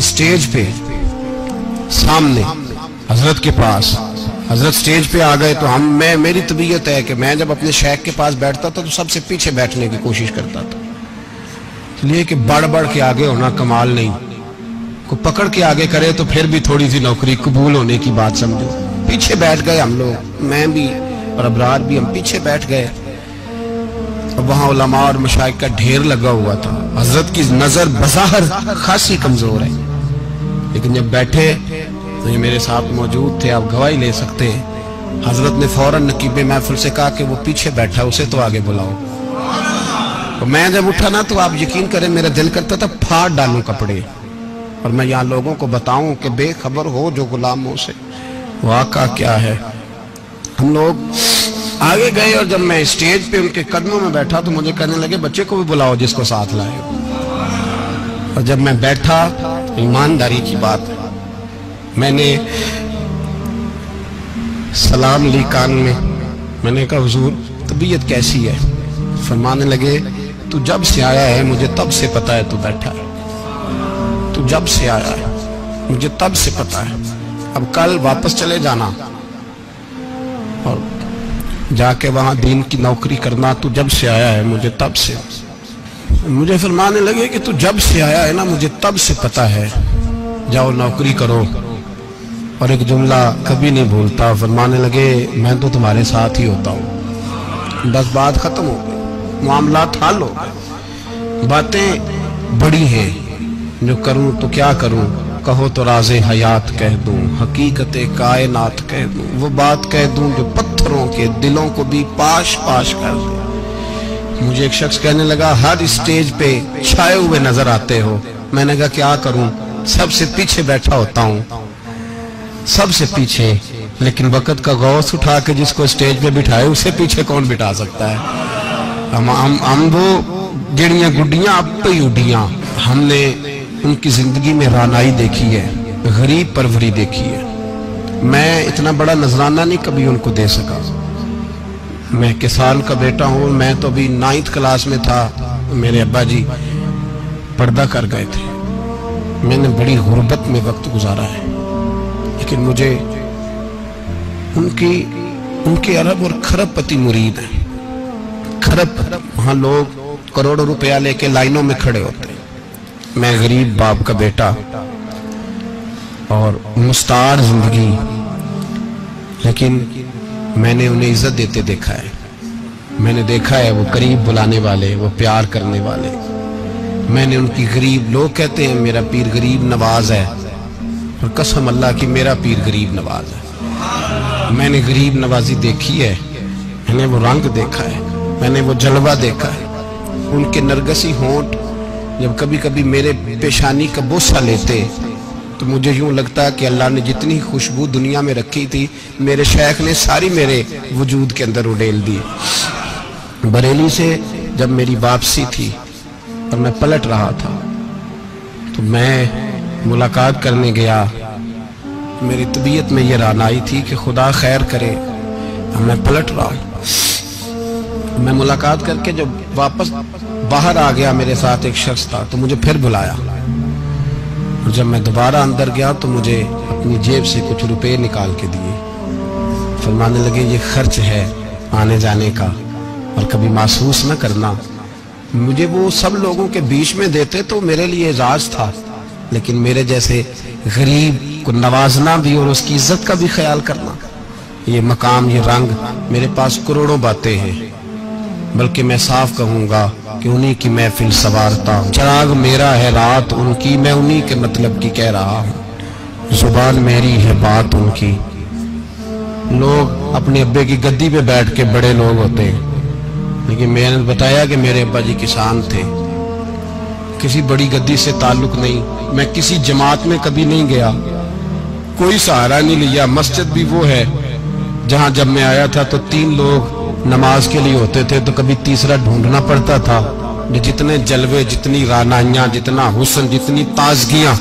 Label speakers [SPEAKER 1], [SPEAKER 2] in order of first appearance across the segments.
[SPEAKER 1] Stage پہ سامنے حضرت کے پاس، حضرت سٹیج پہ آ گئے تو میری طبیعت ہے کہ میں جب اپنے شیخ کے پاس بیٹھتا تھا تو سب سے پیچھے بیٹھنے کی کوشش کرتا تھا، اس لیے کہ بڑھ بڑھ کے آگے ہونا کمال نہیں، کو پکڑ کے آگے کرے تو پھر بھی تھوڑی سی نوکری قبول ہونے کی بات سمجھو۔ پیچھے بیٹھ گئے ہم لوگ، میں بھی اور ابرار بھی، ہم پیچھے بیٹھ گئے۔ اب وہاں علماء اور مشائخ کا ڈھیر لگا ہوا تھا، حضرت کی نظر بظاہر خاصی کمزور ہے، لیکن جب بیٹھے تو یہ میرے ساتھ موجود تھے، آپ گواہی لے سکتے ہیں، حضرت نے فوراً نقیب محفل سے کہا کہ وہ پیچھے بیٹھا اسے تو آگے بلاؤ۔ اور میں جب اٹھا نا تو آپ یقین کریں میرا دل کرتا تھا پھاڑ ڈالوں کپڑے اور میں یہاں لوگوں کو بتاؤں کہ بے خبر ہو جو غلاموں سے واقعہ کیا ہے۔ ہم لوگ آگے گئے اور جب میں اسٹیج پہ ان کے قدموں میں بیٹھا تو مجھے کہنے لگے بچے کو بھی بلاؤ جس کو ساتھ لائے ہو۔ اور جب میں بیٹھا، ایمانداری کی بات ہے، میں نے سلام لی کان میں نے کہا حضور طبیعت کیسی ہے؟ فرمانے لگے تو جب سے آیا ہے مجھے تب سے پتا ہے تو بیٹھا ہے، تو جب سے آیا ہے مجھے تب سے پتا ہے، اب کل واپس چلے جانا اور جا کے وہاں دین کی نوکری کرنا، تو جب سے آیا ہے مجھے تب سے۔ مجھے فرمانے لگے کہ تو جب سے آیا ہے نا مجھے تب سے پتا ہے، جاؤ نوکری کرو۔ اور ایک جملہ کبھی نہیں بھولتا، فرمانے لگے میں تو تمہارے ساتھ ہی ہوتا ہوں، بس بات ختم ہو گئی، معاملات حل ہو گئے۔ باتیں بڑی ہیں، جو کروں تو کیا کروں، کہو تو راز حیات کہہ دوں، حقیقت کائنات کہہ دوں، وہ بات کہہ دوں جو پتھروں کے دلوں کو بھی پاش پاش کر دے۔ مجھے ایک شخص کہنے لگا ہر اسٹیج پہ چھائے ہوئے نظر آتے ہو۔ میں نے کہا کیا کروں، سب سے پیچھے بیٹھا ہوتا ہوں، سب سے پیچھے، لیکن وقت کا غوث اٹھا کے جس کو اسٹیج پہ بٹھائے اسے پیچھے کون بٹھا سکتا ہے؟ ہم وہ جڑیاں گڈیاں اب پہ ہی اڈیاں، ہم نے ان کی زندگی میں رانائی دیکھی ہے، غریب پروری دیکھی ہے۔ میں اتنا بڑا نذرانہ نہیں کبھی ان کو دے سکا، میں کسان کا بیٹا ہوں، میں تو ابھی 9th کلاس میں تھا، میرے ابا جی پردہ کر گئے تھے، میں نے بڑی غربت میں وقت گزارا ہے، لیکن مجھے ان کے ارب اور کھرب پتی مرید ہیں۔ کھرب وہاں لوگ کروڑوں روپیہ لے کے لائنوں میں کھڑے ہوتے ہیں، میں غریب باپ کا بیٹا اور مستعار زندگی، لیکن میں نے انہیں عزت دیتے دیکھا ہے، میں نے دیکھا ہے وہ قریب بلانے والے، وہ پیار کرنے والے۔ میں نے ان کی غریب، لوگ کہتے ہیں میرا پیر غریب نواز ہے، اور قسم اللہ کی میرا پیر غریب نواز ہے۔ میں نے غریب نوازی دیکھی ہے، میں نے وہ رنگ دیکھا ہے، میں نے وہ جلوہ دیکھا ہے۔ ان کے نرگسی ہونٹ جب کبھی کبھی میرے پیشانی کا بوسہ لیتے تو مجھے یوں لگتا کہ اللہ نے جتنی خوشبو دنیا میں رکھی تھی میرے شیخ نے ساری میرے وجود کے اندر اڈیل دی۔ بریلی سے جب میری واپسی تھی اور میں پلٹ رہا تھا تو میں ملاقات کرنے گیا، میری طبیعت میں یہ رانائی تھی کہ خدا خیر کرے، میں پلٹ رہا ہوں۔ میں ملاقات کر کے جب واپس باہر آ گیا، میرے ساتھ ایک شخص تھا تو مجھے پھر بلایا، اور جب میں دوبارہ اندر گیا تو مجھے اپنی جیب سے کچھ روپے نکال کے دیے، فرمانے لگے یہ خرچ ہے آنے جانے کا اور کبھی محسوس نہ کرنا۔ مجھے وہ سب لوگوں کے بیچ میں دیتے تو میرے لیے اعزاز تھا، لیکن میرے جیسے غریب کو نوازنا بھی اور اس کی عزت کا بھی خیال کرنا، یہ مقام، یہ رنگ، میرے پاس کروڑوں باتیں ہیں، بلکہ میں صاف کہوں گا کہ انہی کی محفل سوارتا ہوں، چراغ میرا ہے رات ان کی، میں انہی کے مطلب کی کہہ رہا ہوں، زبان میری ہے بات ان کی۔ لوگ اپنے ابے کی گدی پہ بیٹھ کے بڑے لوگ ہوتے ہیں، لیکن میں نے بتایا کہ میرے ابا جی کسان تھے، کسی بڑی گدی سے تعلق نہیں، میں کسی جماعت میں کبھی نہیں گیا، کوئی سہارا نہیں لیا۔ مسجد بھی وہ ہے جہاں جب میں آیا تھا تو 3 لوگ نماز کے لیے ہوتے تھے تو کبھی تیسرا ڈھونڈنا پڑتا تھا۔ جتنے جلوے، جتنی رانائیاں، جتنا حسن، جتنی تازگیاں،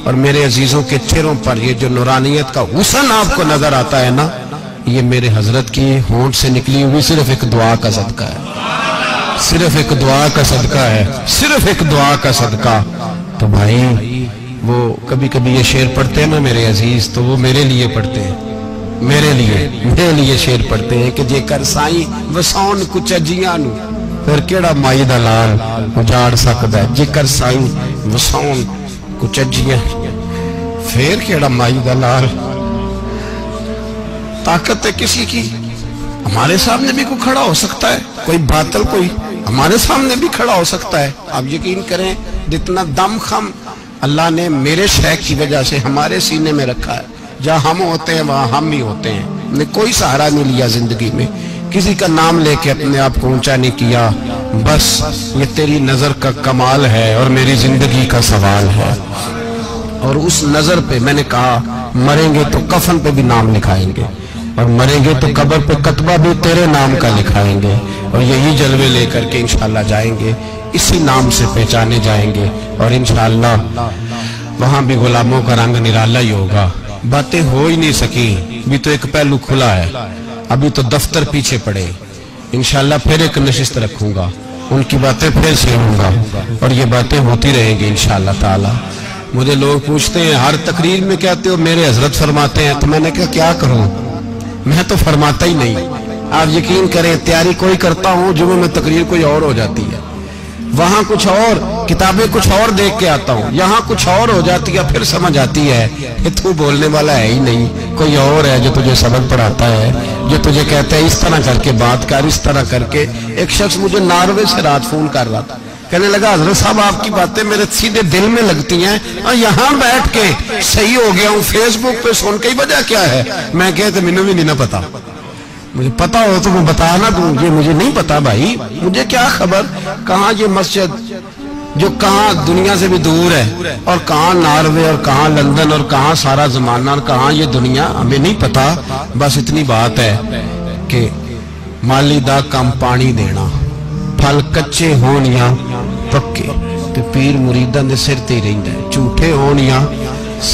[SPEAKER 1] اور میرے عزیزوں کے چہروں پر یہ جو نورانیت کا حسن آپ کو نظر آتا ہے نا، یہ میرے حضرت کی ہونٹ سے نکلی ہوئی صرف ایک دعا کا صدقہ ہے، صرف ایک دعا کا صدقہ ہے، صرف ایک دعا کا صدقہ۔ تو بھائی وہ کبھی کبھی یہ شعر پڑھتے ہیں نا میرے عزیز، تو وہ میرے لیے پڑھتے ہیں، میرے لیے شعر پڑھتے ہیں کہ جے کر سائیں وساؤن کچھ اجیاں نو پھر کیڑا مائی دا لال اجاڑ سکدا ہے، جے کر سائیں وساؤن کچھ اجیاں پھر کیڑا مائی دا لال۔ طاقت ہے کسی کی، ہمارے سامنے بھی کوئی کھڑا ہو سکتا ہے، کوئی باطل کوئی ہمارے سامنے بھی کھڑا ہو سکتا ہے۔ آپ یقین کریں جتنا دم خم اللہ نے میرے شیخ کی وجہ سے ہمارے سینے میں رکھا ہے، جہاں ہم ہوتے ہیں وہاں ہم ہی ہوتے ہیں، نے کوئی سہارا نہیں لیا زندگی میں، کسی کا نام لے کے اپنے آپ کو اونچا نہیں کیا، بس یہ تیری نظر کا کمال ہے اور میری زندگی کا سوال ہے۔ اور اس نظر پہ میں نے کہا مریں گے تو کفن پہ بھی نام لکھائیں گے، اور مریں گے تو قبر پہ کتبہ بھی تیرے نام کا لکھائیں گے، اور یہی جلوے لے کر کے انشاءاللہ جائیں گے، اسی نام سے پہچانے جائیں گے، اور انشاءاللہ وہاں بھی غلاموں کا رنگ نرالا ہی ہوگا۔ باتیں ہو ہی نہیں سکی، بھی تو ایک پہلو کھلا ہے، ابھی تو دفتر پیچھے پڑے، انشاءاللہ پھر ایک نشست رکھوں گا، ان کی باتیں پھر سنوں گا، اور یہ باتیں ہوتی رہیں گی انشاءاللہ تعالی۔ مجھے لوگ پوچھتے ہیں ہر تقریر میں کہتے ہو میرے حضرت فرماتے ہیں، تو میں نے کہا کیا کروں، میں تو فرماتا ہی نہیں۔ آپ یقین کریں تیاری کوئی کرتا ہوں، جمعہ میں تقریر کوئی اور ہو جاتی ہے، وہاں کچھ اور کتابیں کچھ اور دیکھ کے آتا ہوں، یہاں کچھ اور ہو جاتی ہے، پھر سمجھ آتی ہے کہ تو بولنے والا ہے ہی نہیں، کوئی اور ہے جو تجھے سبق پڑھاتا ہے، جو تجھے کہتا ہے اس طرح کر کے بات کر، اس طرح کر کے۔ ایک شخص مجھے ناروے سے رات فون کر رہا تھا، کہنے لگا حضرت صاحب آپ کی باتیں میرے سیدھے دل میں لگتی ہیں، اور یہاں بیٹھ کے صحیح ہو گیا ہوں، فیس بک پہ سن کے وجہ کیا ہے؟ میں کہتے مجھے بھی نہیں پتا، مجھے پتا ہو تو میں بتا نہ دوں، یہ مجھے نہیں پتا بھائی، مجھے کیا خبر کہاں یہ مسجد جو کہاں دنیا سے بھی دور ہے، اور کہاں ناروے اور کہاں لندن اور کہاں سارا زمانہ اور کہاں یہ دنیا، ہمیں نہیں پتا۔ بس اتنی بات ہے کہ مالی دا کم پانی دینا، پھل کچے ہون یا پکے، تو پیر مریداں دے سر تے رہندا ہے، جھوٹے ہون یا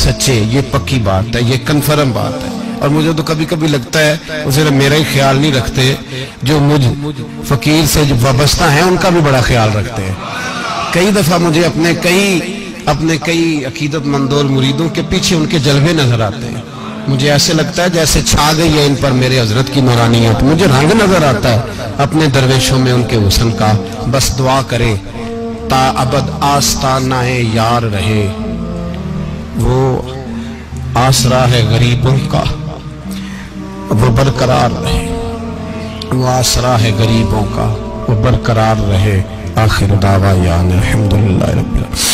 [SPEAKER 1] سچے، یہ پکی بات ہے، یہ کنفرم بات ہے۔ اور مجھے تو کبھی کبھی لگتا ہے وہ صرف میرا ہی خیال نہیں رکھتے، جو مجھ فقیر سے جو وابستہ ہیں ان کا بھی بڑا خیال رکھتے ہیں۔ کئی دفعہ مجھے اپنے کئی عقیدت مندوں مریدوں کے پیچھے ان کے جلوے نظر آتے ہیں، مجھے ایسے لگتا ہے جیسے چھا گئی ہے ان پر میرے حضرت کی نورانیت، مجھے رنگ نظر آتا ہے اپنے درویشوں میں ان کے حسن کا۔ بس دعا کرے تا ابد آستانہ یار رہے، وہ آسرا ہے غریبوں کا، وہ برقرار رہے، وہ آسرا ہے غریبوں کا، وہ برقرار رہے۔ آخر دعویٰ الحمدللہ رب العالمین۔